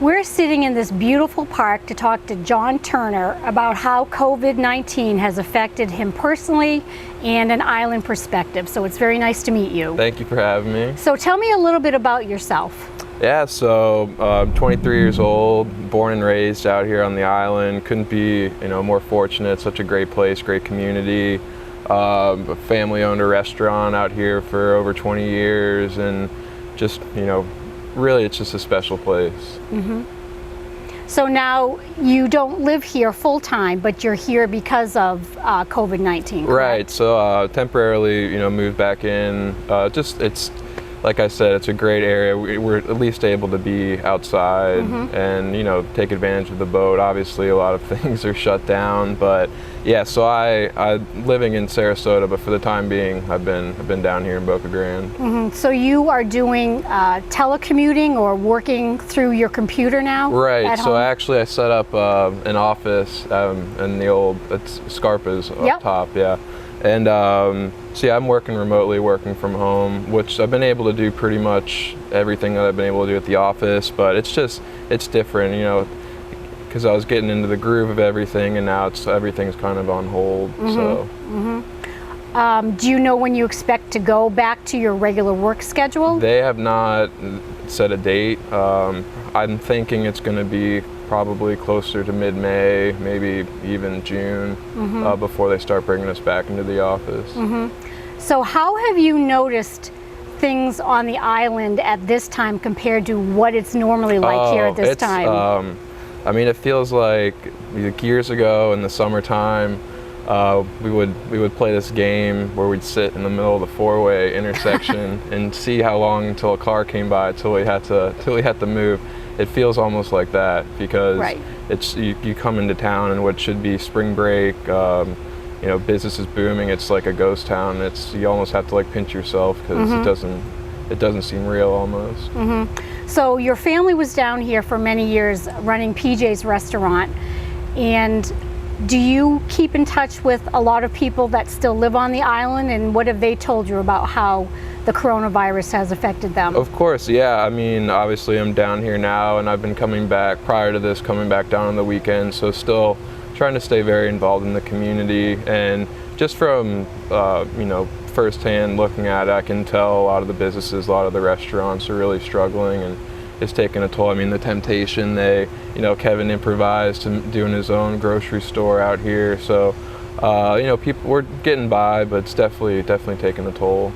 We're sitting in this beautiful park to talk to John Turner about how COVID-19 has affected him personally and an island perspective. So it's very nice to meet you. Thank you for having me. So tell me a little bit about yourself. Yeah, so I'm 23 years old, born and raised out here on the island. Couldn't be, more fortunate. Such a great place, great community. A family owned a restaurant out here for over 20 years, and just, really it's just a special place. Mm-hmm. So now you don't live here full time, but you're here because of COVID-19, correct? Right, so temporarily, moved back in. It's, like I said, it's a great area. We're at least able to be outside and, take advantage of the boat. Obviously, a lot of things are shut down, but yeah, so I'm living in Sarasota, but for the time being, I've been down here in Boca Grande. So you are doing telecommuting or working through your computer now? Right, at so home? I set up an office in the old, Scarpa's up top, yeah. And so yeah, I'm working remotely, working from home, which I've been able to do pretty much everything that I've been able to do at the office, but it's different, because I was getting into the groove of everything, and now everything's kind of on hold. So. Do you know when you expect to go back to your regular work schedule? They have not set a date. I'm thinking it's going to be probably closer to mid-May, maybe even June, before they start bringing us back into the office. So how have you noticed things on the island at this time compared to what it's normally like here at this time? It feels like years ago in the summertime, we would play this game where we'd sit in the middle of the four-way intersection and see how long until a car came by till we had to move. It feels almost like that, because it's you come into town and what should be spring break, business is booming. It's like a ghost town. You almost have to like pinch yourself, because it doesn't seem real almost. So your family was down here for many years running PJ's restaurant, and do you keep in touch with a lot of people that still live on the island, and what have they told you about how the coronavirus has affected them? Of course, yeah. Obviously I'm down here now, and I've been coming back prior to this, coming back down on the weekends, so still trying to stay very involved in the community. And just from firsthand looking at it, I can tell a lot of the businesses, a lot of the restaurants are really struggling, and it's taken a toll. The Temptation, Kevin improvised doing his own grocery store out here, so people, we're getting by, but it's definitely taking a toll.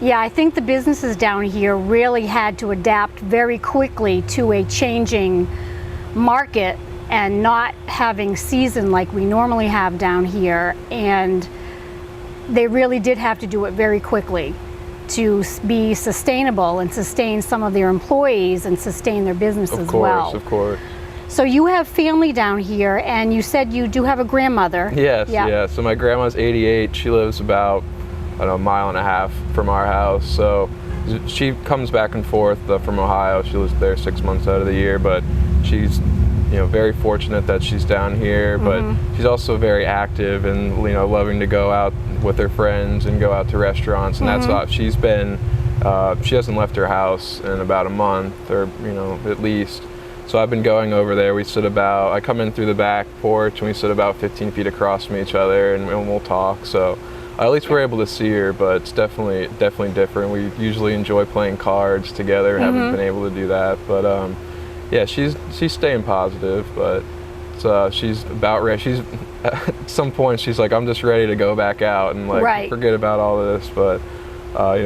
Yeah, I think the businesses down here really had to adapt very quickly to a changing market and not having season like we normally have down here, and they really did have to do it very quickly to be sustainable and sustain some of their employees and sustain their business as well. Of course. So you have family down here, and you said you do have a grandmother. Yes, yeah. So my grandma's 88. She lives about, a mile and a half from our house. So she comes back and forth from Ohio. She lives there 6 months out of the year, but she's very fortunate that she's down here, but she's also very active and loving to go out with her friends and go out to restaurants, and that's why she's been she hasn't left her house in about a month, or at least. So I've been going over there. I come in through the back porch, and we sit about 15 feet across from each other, and we'll talk. So at least we're able to see her, but it's definitely different. We usually enjoy playing cards together. Haven't been able to do that, but yeah, she's staying positive, but she's about ready. She's at some point she's like, I'm just ready to go back out and forget about all this, but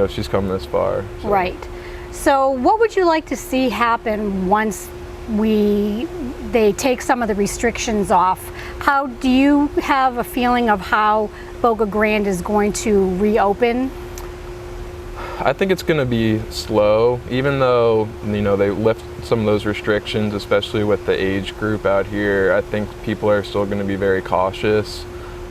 she's come this far. So. Right. So what would you like to see happen once they take some of the restrictions off? How do you have a feeling of how Boca Grande is going to reopen? I think it's going to be slow, even though they lift some of those restrictions, especially with the age group out here. I think people are still going to be very cautious.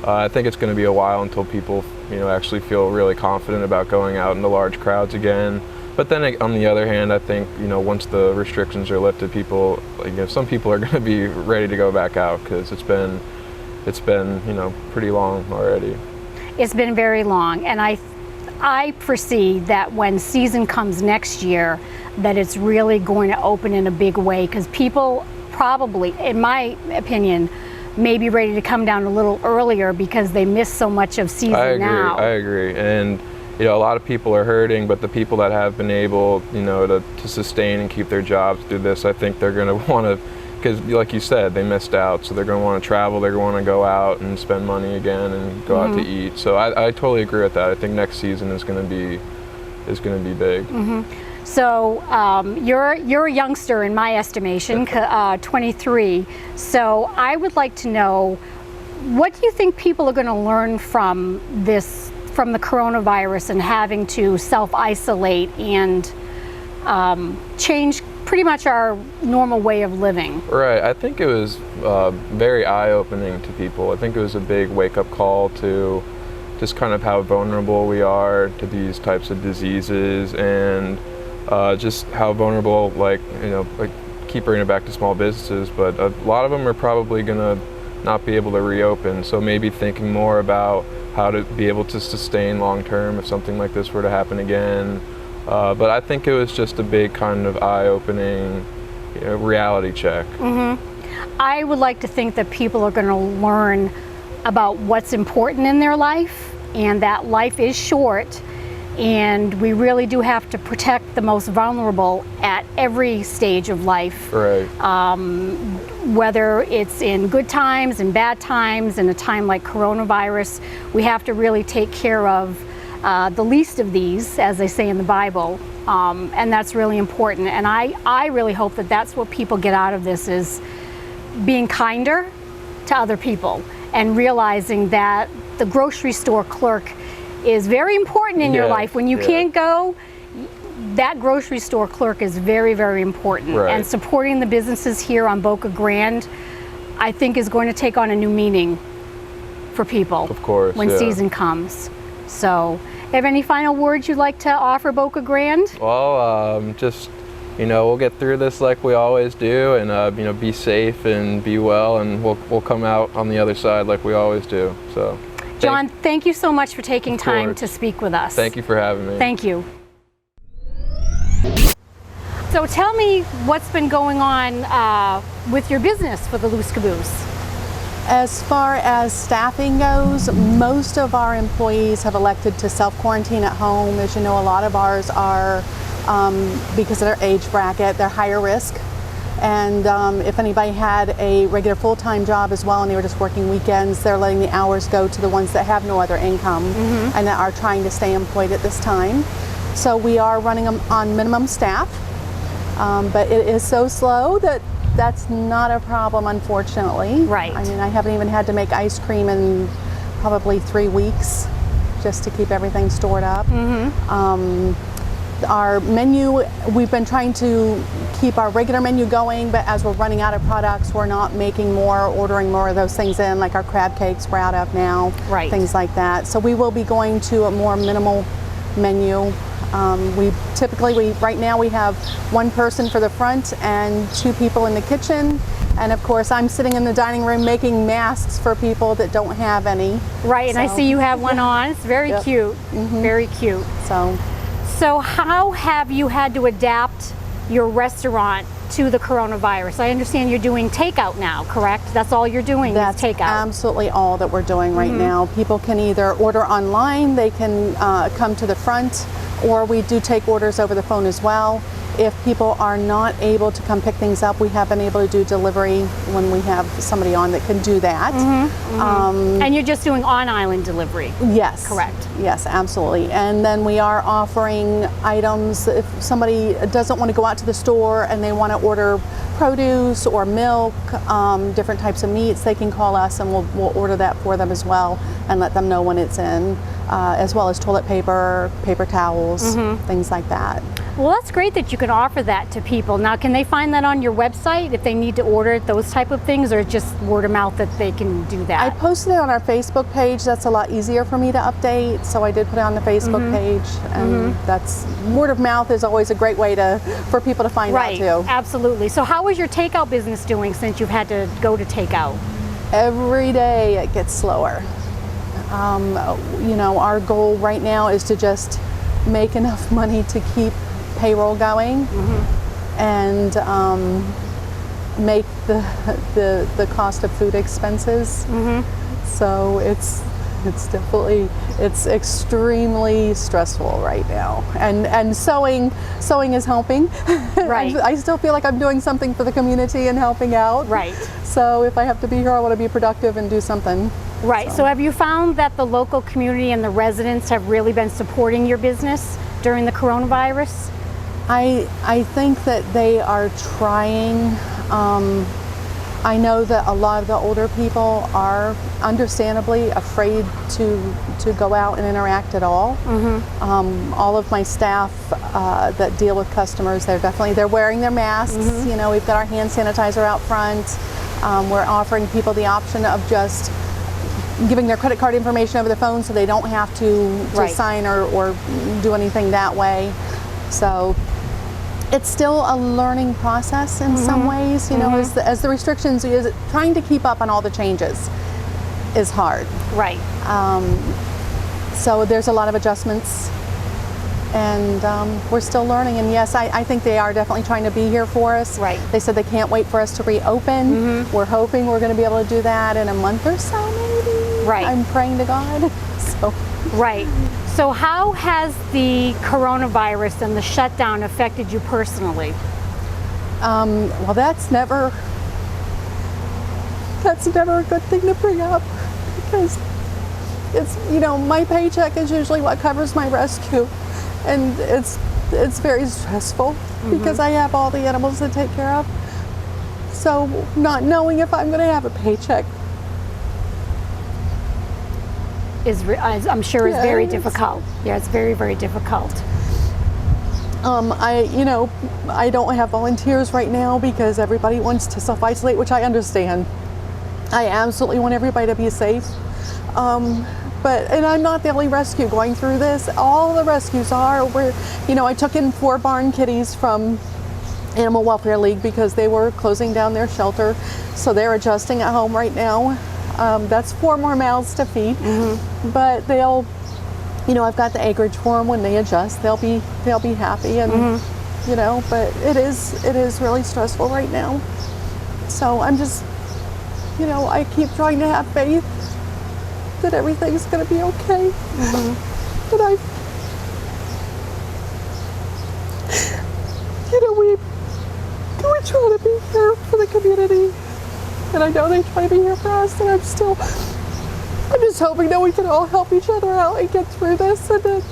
I think it's going to be a while until people actually feel really confident about going out into large crowds again. But then on the other hand, I think once the restrictions are lifted, people some people are going to be ready to go back out, because it's been pretty long already. It's been very long, and I foresee that when season comes next year, that it's really going to open in a big way, because people probably, in my opinion, may be ready to come down a little earlier because they miss so much of season now. I agree. And a lot of people are hurting, but the people that have been able, to sustain and keep their jobs through this, I think they're going to want to, because like you said, they missed out, so they're going to want to travel, they're going to want to go out and spend money again and go out to eat. So I totally agree with that. I think next season is going to be big. So you're a youngster in my estimation, 23. So I would like to know, what do you think people are going to learn from the coronavirus and having to self-isolate and change pretty much our normal way of living? Right. I think it was very eye-opening to people. I think it was a big wake-up call to just kind of how vulnerable we are to these types of diseases, and just how vulnerable, like keep bringing it back to small businesses, but a lot of them are probably going to not be able to reopen. So maybe thinking more about how to be able to sustain long term if something like this were to happen again. But I think it was just a big kind of eye-opening reality check. I would like to think that people are going to learn about what's important in their life, and that life is short, and we really do have to protect the most vulnerable at every stage of life. Right. Whether it's in good times and bad times, in a time like coronavirus, we have to really take care of the least of these, as they say in the Bible, and that's really important. And I really hope that that's what people get out of this, is being kinder to other people and realizing that the grocery store clerk is very important in your life. When you can't go, that grocery store clerk is very, very important. Right. And supporting the businesses here on Boca Grande, I think, is going to take on a new meaning for people. Of course, when season comes. So, have any final words you'd like to offer Boca Grande? Well, just we'll get through this like we always do, and be safe and be well, and we'll come out on the other side like we always do. So, John, thank you so much for taking time to speak with us. Thank you for having me. Thank you. So tell me what's been going on with your business for the Loose Caboose. As far as staffing goes, most of our employees have elected to self-quarantine at home. As you know, a lot of ours are, because of their age bracket, they're higher risk. And if anybody had a regular full-time job as well and they were just working weekends, they're letting the hours go to the ones that have no other income and that are trying to stay employed at this time. So we are running them on minimum staff, but it is so slow that that's not a problem, unfortunately. Right. I mean, I haven't even had to make ice cream in probably 3 weeks just to keep everything stored up. Our menu, we've been trying to keep our regular menu going, but as we're running out of products, we're not making more, ordering more of those things in, like our crab cakes we're out of now, things like that. So we will be going to a more minimal menu. Right now we have one person for the front and 2 people in the kitchen. And of course, I'm sitting in the dining room making masks for people that don't have any. Right, and I see you have one on. It's very cute, very cute. So how have you had to adapt your restaurant to the coronavirus? I understand you're doing takeout now, correct? That's all you're doing, is takeout. That's absolutely all that we're doing right now. People can either order online, they can come to the front, or we do take orders over the phone as well. If people are not able to come pick things up, we have been able to do delivery when we have somebody on that can do that. And you're just doing on-island delivery? Yes. Correct. Yes, absolutely. And then we are offering items, if somebody doesn't want to go out to the store and they want to order produce or milk, different types of meats, they can call us and we'll order that for them as well and let them know when it's in, as well as toilet paper, paper towels, things like that. Well, that's great that you can offer that to people. Now, can they find that on your website if they need to order those type of things, or just word of mouth that they can do that? I posted it on our Facebook page. That's a lot easier for me to update, so I did put it on the Facebook page, and that's, word of mouth is always a great way for people to find out too. Right, absolutely. So how is your takeout business doing since you've had to go to takeout? Every day it gets slower. You know, our goal right now is to just make enough money to keep payroll going and make the cost of food expenses. So it's definitely, it's extremely stressful right now, and sewing is helping. Right. I still feel like I'm doing something for the community and helping out. Right. So if I have to be here, I want to be productive and do something. Right. So have you found that the local community and the residents have really been supporting your business during the coronavirus? I think that they are trying. I know that a lot of the older people are understandably afraid to go out and interact at all. All of my staff that deal with customers, they're wearing their masks. You know, we've got our hand sanitizer out front. We're offering people the option of just giving their credit card information over the phone, so they don't have to sign or do anything that way. So it's still a learning process in some ways, you know, as the restrictions, trying to keep up on all the changes is hard. Right. So there's a lot of adjustments, and we're still learning. And yes, I think they are definitely trying to be here for us. Right. They said they can't wait for us to reopen. We're hoping we're going to be able to do that in a month or so, maybe. Right. I'm praying to God. So. Right. So how has the coronavirus and the shutdown affected you personally? Well, that's never a good thing to bring up, because it's, you know, my paycheck is usually what covers my rescue, and it's very stressful because I have all the animals to take care of. So not knowing if I'm going to have a paycheck I'm sure is very difficult. Yeah, it's very, very difficult. I don't have volunteers right now because everybody wants to self-isolate, which I understand. I absolutely want everybody to be safe. And I'm not the only rescue going through this. All the rescues are. I took in 4 barn kitties from Animal Welfare League because they were closing down their shelter. So they're adjusting at home right now. That's 4 more mouths to feed, but they'll, I've got the acreage for them. When they adjust, they'll be happy, and but it is really stressful right now. So I'm just, I keep trying to have faith that everything's going to be okay. But we try to be here for the community. And I know they try to be here for us, and I'm just hoping that we can all help each other out and get through this, and that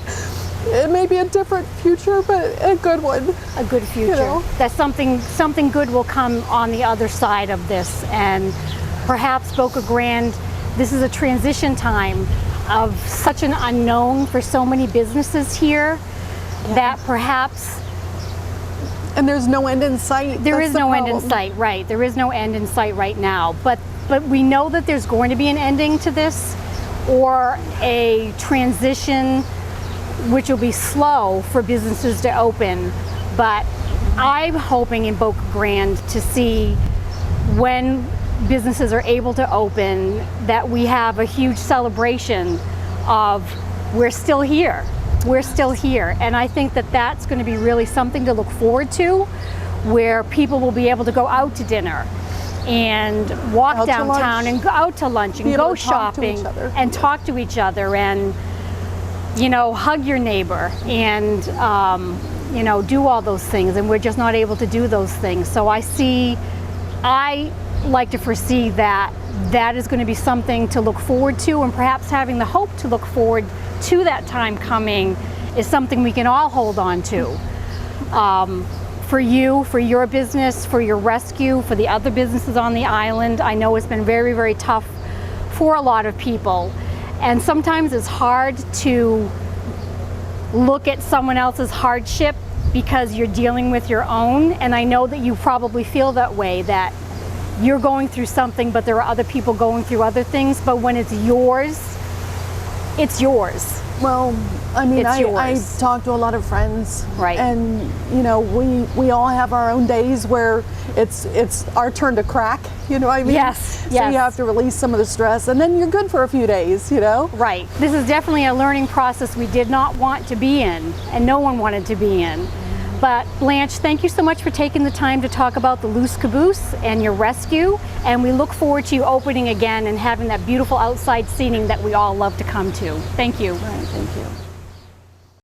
it may be a different future, but a good one. A good future. That something good will come on the other side of this, and perhaps Boca Grande, this is a transition time of such an unknown for so many businesses here, that perhaps. And there's no end in sight. There is no end in sight, right. There is no end in sight right now. But we know that there's going to be an ending to this, or a transition which will be slow for businesses to open. But I'm hoping in Boca Grande to see, when businesses are able to open, that we have a huge celebration of, we're still here. We're still here, and I think that that's going to be really something to look forward to, where people will be able to go out to dinner and walk downtown and go out to lunch and go shopping and talk to each other, and hug your neighbor, and do all those things, and we're just not able to do those things. So I like to foresee that is going to be something to look forward to, and perhaps having the hope to look forward to that time coming is something we can all hold on to. For you, for your business, for your rescue, for the other businesses on the island, I know it's been very, very tough for a lot of people. And sometimes it's hard to look at someone else's hardship because you're dealing with your own. And I know that you probably feel that way, that you're going through something, but there are other people going through other things. But when it's yours, it's yours. Well, I mean, I talk to a lot of friends, right? And we all have our own days where it's our turn to crack. you know what I mean? Yes, So yes. you have to release some of the stress, and then you're good for a few days, you know? Right. This is definitely a learning process we did not want to be in, and no one wanted to be in. But Blanche, thank you so much for taking the time to talk about the Loose Caboose and your rescue, and we look forward to you opening again and having that beautiful outside seating that we all love to come to. Thank you. Right, thank you.